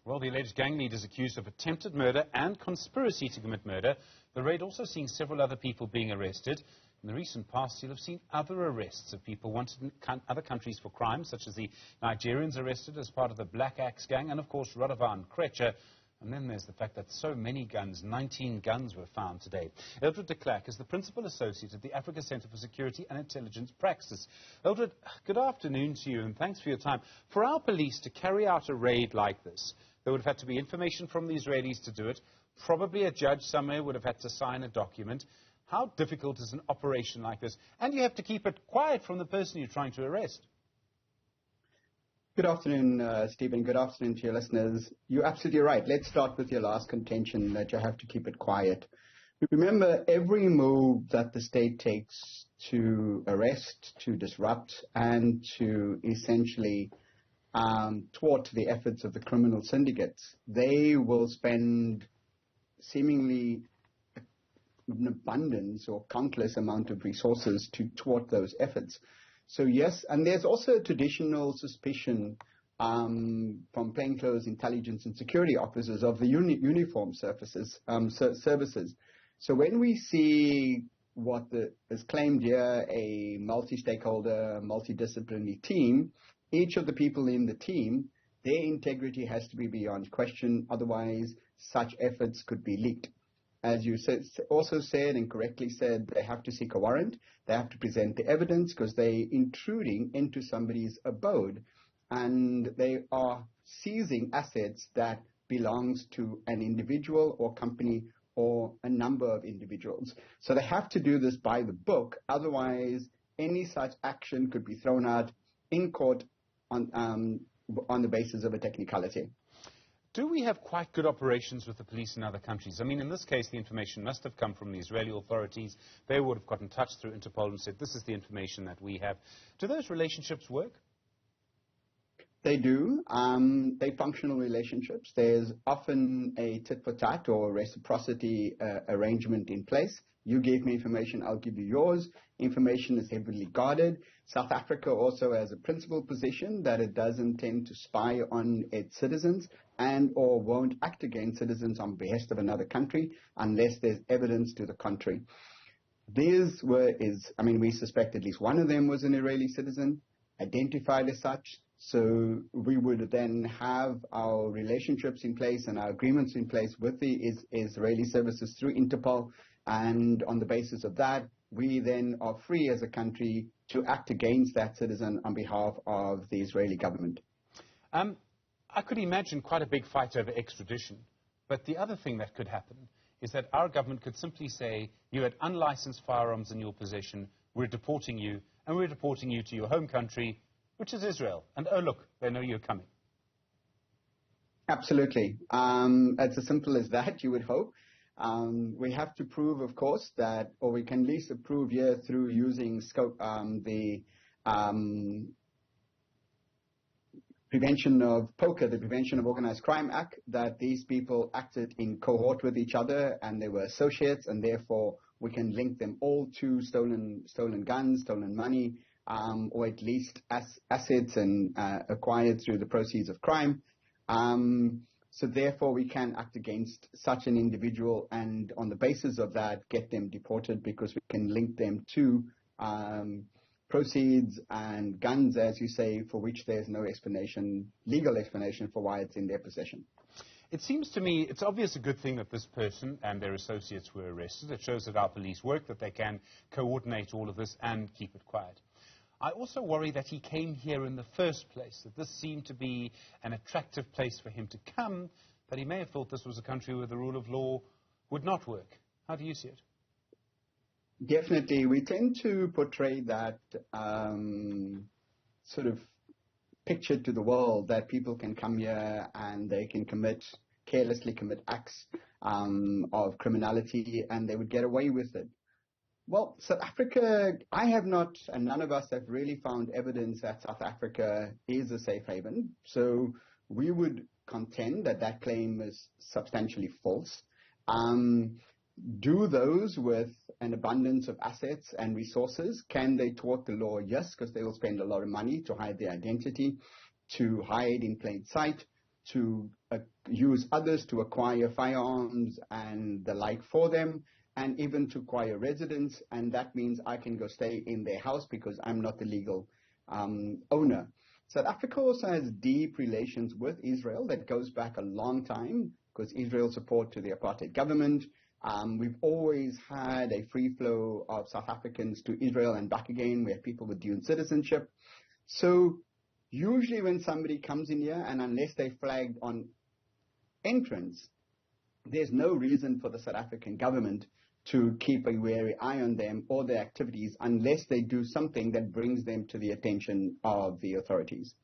Well, the alleged gang leader is accused of attempted murder and conspiracy to commit murder. The raid also seeing several other people being arrested. In the recent past, you'll have seen other arrests of people wanted in other countries for crimes, such as the Nigerians arrested as part of the Black Axe gang, and of course, Radovan Krejcir. And then there's the fact that so many guns, 19 guns, were found today. Eldred De Klerk is the Principal Associate at the Africa Centre for Security and Intelligence Practices. Eldred, good afternoon to you, and thanks for your time. For our police to carry out a raid like this, there would have had to be information from the Israelis to do it. Probably a judge somewhere would have had to sign a document. How difficult is an operation like this? And you have to keep it quiet from the person you're trying to arrest. Good afternoon, Stephen. Good afternoon to your listeners. You're absolutely right. Let's start with your last contention that you have to keep it quiet. Remember, every move that the state takes to arrest, to disrupt, and to essentially thwart the efforts of the criminal syndicates, they will spend seemingly an abundance or countless amount of resources to thwart those efforts. So yes, and there's also a traditional suspicion from plainclothes intelligence and security officers of the uniform services. So when we see what is claimed here, a multi-stakeholder, multidisciplinary team, each of the people in the team, their integrity has to be beyond question. Otherwise, such efforts could be leaked. As you also said and correctly said, they have to seek a warrant. They have to present the evidence because they're intruding into somebody's abode and they are seizing assets that belongs to an individual or company or a number of individuals. So they have to do this by the book. Otherwise, any such action could be thrown out in court on the basis of a technicality. Do we have quite good operations with the police in other countries? I mean, in this case, the information must have come from the Israeli authorities. They would have got in touch through Interpol and said, this is the information that we have. Do those relationships work? They do. They're functional relationships. There's often a tit-for-tat or reciprocity arrangement in place. You gave me information, I'll give you yours. Information is heavily guarded. South Africa also has a principal position that it doesn't tend to spy on its citizens and or won't act against citizens on behest of another country unless there's evidence to the contrary. We suspect at least one of them was an Israeli citizen, identified as such. So we would then have our relationships in place and our agreements in place with the Israeli services through Interpol. And on the basis of that, we then are free as a country to act against that citizen on behalf of the Israeli government. I could imagine quite a big fight over extradition. But the other thing that could happen is that our government could simply say, you had unlicensed firearms in your possession, we're deporting you, and we're deporting you to your home country, which is Israel. And oh, look, they know you're coming. Absolutely. It's as simple as that, you would hope. We have to prove, of course, that, or we can at least prove here through using the Prevention of POCA, the Prevention of Organized Crime Act, that these people acted in cohort with each other and they were associates, and therefore we can link them all to stolen guns, stolen money, or at least assets and acquired through the proceeds of crime. So therefore we can act against such an individual and on the basis of that get them deported because we can link them to proceeds and guns, as you say, for which there's no legal explanation for why it's in their possession. It seems to me it's obvious a good thing that this person and their associates were arrested. It shows that our police work, that they can coordinate all of this and keep it quiet. I also worry that he came here in the first place, that this seemed to be an attractive place for him to come, that he may have thought this was a country where the rule of law would not work. How do you see it? Definitely. We tend to portray that sort of picture to the world that people can come here and they can carelessly commit acts of criminality and they would get away with it. Well, South Africa, I have not, and none of us have really found evidence that South Africa is a safe haven. So we would contend that that claim is substantially false. Do those with an abundance of assets and resources, can they thwart the law? Yes, because they will spend a lot of money to hide their identity, to hide in plain sight, to use others to acquire firearms and the like for them, and even to acquire residence, and that means I can go stay in their house because I'm not the legal owner. South Africa also has deep relations with Israel that goes back a long time because Israel support to the apartheid government. We've always had a free flow of South Africans to Israel and back again. We have people with dual citizenship. So usually when somebody comes in here, and unless they flagged on entrance, there's no reason for the South African government to keep a wary eye on them or their activities unless they do something that brings them to the attention of the authorities.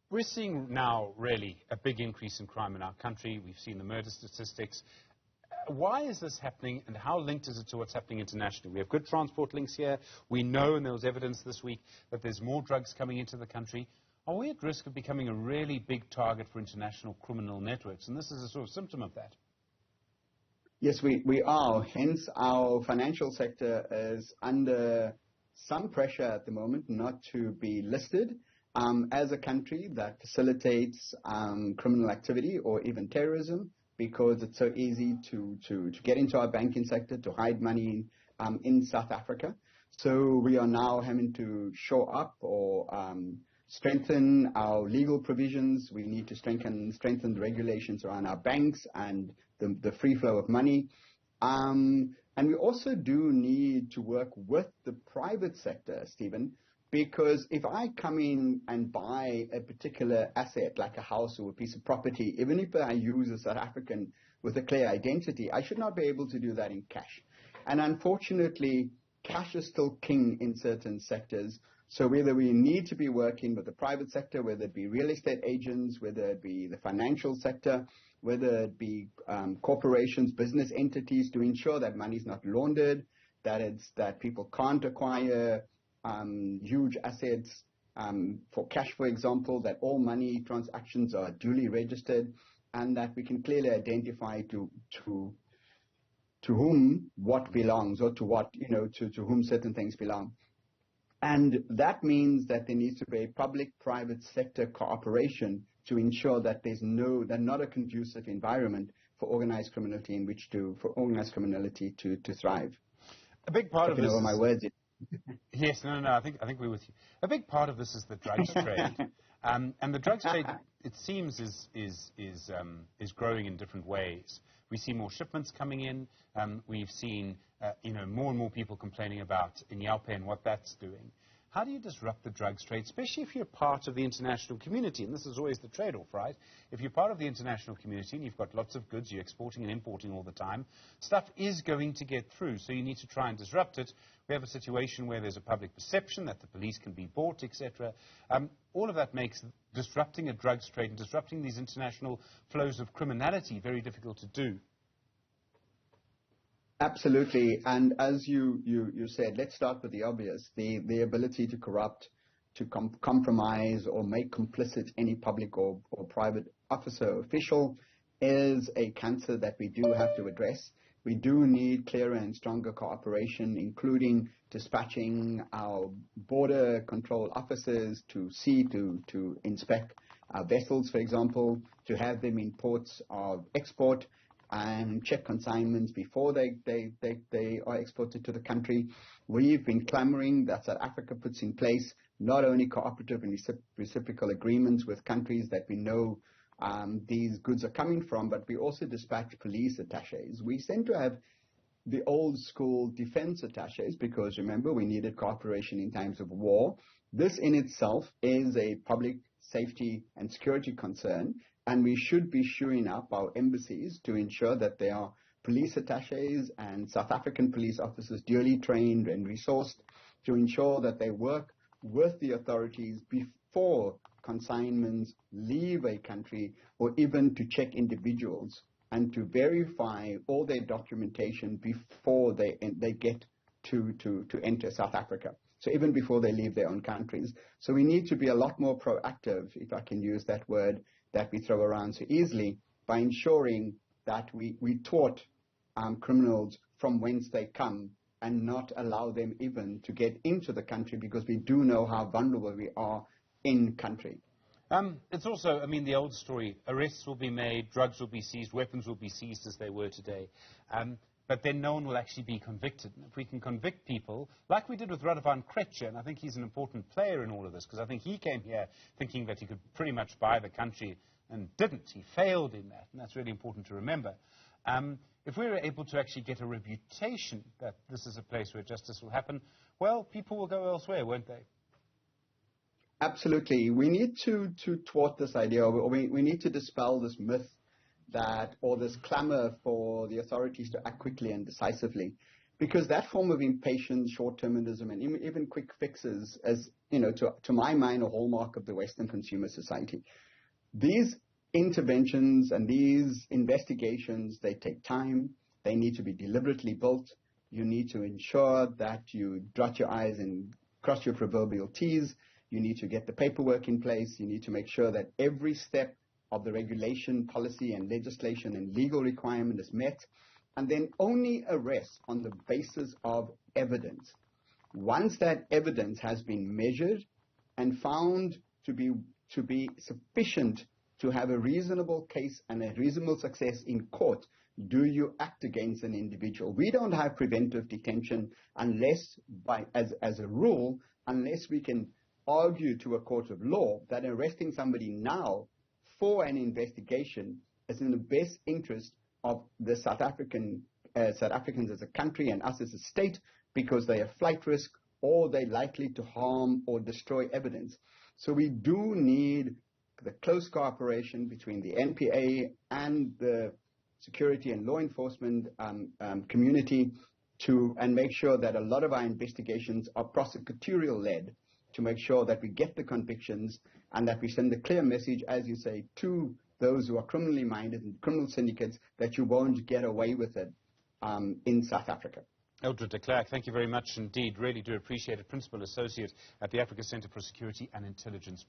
We're seeing now really a big increase in crime in our country. We've seen the murder statistics. Why is this happening, and how linked is it to what's happening internationally? We have good transport links here. We know, and there was evidence this week, that there's more drugs coming into the country. Are we at risk of becoming a really big target for international criminal networks? And this is a sort of symptom of that. Yes, we are. Hence, our financial sector is under some pressure at the moment not to be listed as a country that facilitates criminal activity or even terrorism, because it's so easy to get into our banking sector, to hide money in South Africa. So we are now having to shore up or strengthen our legal provisions. We need to strengthen the regulations around our banks and the free flow of money. And we also do need to work with the private sector, Stephen, because if I come in and buy a particular asset, like a house or a piece of property, even if I use a South African with a clear identity, I should not be able to do that in cash. And unfortunately, cash is still king in certain sectors. So whether we need to be working with the private sector, whether it be real estate agents, whether it be the financial sector, whether it be corporations, business entities, to ensure that money is not laundered, that people can't acquire huge assets for cash, for example, that all money transactions are duly registered, and that we can clearly identify to whom what belongs, or to what, to whom certain things belong. And that means that there needs to be a public-private sector cooperation to ensure that there's not a conducive environment for organized criminality to thrive. A big part of this my words. Yes, no, I think we're with you. A big part of this is the drugs trade, and the drugs trade, it seems, is growing in different ways. We see more shipments coming in. We've seen more and more people complaining about Inyalpe and what that's doing. How do you disrupt the drugs trade, especially if you're part of the international community? And this is always the trade-off, right? If you're part of the international community and you've got lots of goods, you're exporting and importing all the time, stuff is going to get through, so you need to try and disrupt it. We have a situation where there's a public perception that the police can be bought, etc. All of that makes disrupting a drugs trade and disrupting these international flows of criminality very difficult to do. Absolutely. And as you said, let's start with the obvious. The ability to corrupt, to compromise or make complicit any public or private officer or official is a cancer that we do have to address. We do need clearer and stronger cooperation, including dispatching our border control officers to inspect our vessels, for example, to have them in ports of export, and check consignments before they are exported to the country. We've been clamoring that South Africa puts in place not only cooperative and reciprocal agreements with countries that we know these goods are coming from, but we also dispatch police attaches. We tend to have the old school defense attaches because, remember, we needed cooperation in times of war. This in itself is a public safety and security concern, and we should be shoring up our embassies to ensure that there are police attaches and South African police officers duly trained and resourced to ensure that they work with the authorities before consignments leave a country, or even to check individuals and to verify all their documentation before they get to enter South Africa. So even before they leave their own countries. So we need to be a lot more proactive, if I can use that word, that we throw around so easily, by ensuring that we taught criminals from whence they come and not allow them even to get into the country, because we do know how vulnerable we are in country. It's also, I mean, the old story. Arrests will be made, drugs will be seized, weapons will be seized as they were today. But then no one will actually be convicted. And if we can convict people, like we did with Radovan Krejcir, and I think he's an important player in all of this, because I think he came here thinking that he could pretty much buy the country and didn't. He failed in that, and that's really important to remember. If we were able to actually get a reputation that this is a place where justice will happen, well, people will go elsewhere, won't they? Absolutely. We need to thwart this idea, or we need to dispel this myth that, or this clamor for the authorities to act quickly and decisively, because that form of impatience, short-termism, and even quick fixes, as you know, to my mind, a hallmark of the Western consumer society. These interventions and these investigations, they take time. They need to be deliberately built. You need to ensure that you dot your I's and cross your proverbial T's. You need to get the paperwork in place. You need to make sure that every step of the regulation, policy, and legislation and legal requirement is met, and then only arrest on the basis of evidence. Once that evidence has been measured and found to be sufficient to have a reasonable case and a reasonable success in court, do you act against an individual? We don't have preventive detention unless, as a rule, unless we can argue to a court of law that arresting somebody now for an investigation is in the best interest of the South Africans as a country and us as a state, because they are flight risk or they're likely to harm or destroy evidence. So we do need the close cooperation between the NPA and the security and law enforcement community and make sure that a lot of our investigations are prosecutorial-led, to make sure that we get the convictions and that we send a clear message, as you say, to those who are criminally minded and criminal syndicates, that you won't get away with it in South Africa. Eldred De Klerk, thank you very much indeed. Really do appreciate it. Principal Associate at the Africa Centre for Security and Intelligence.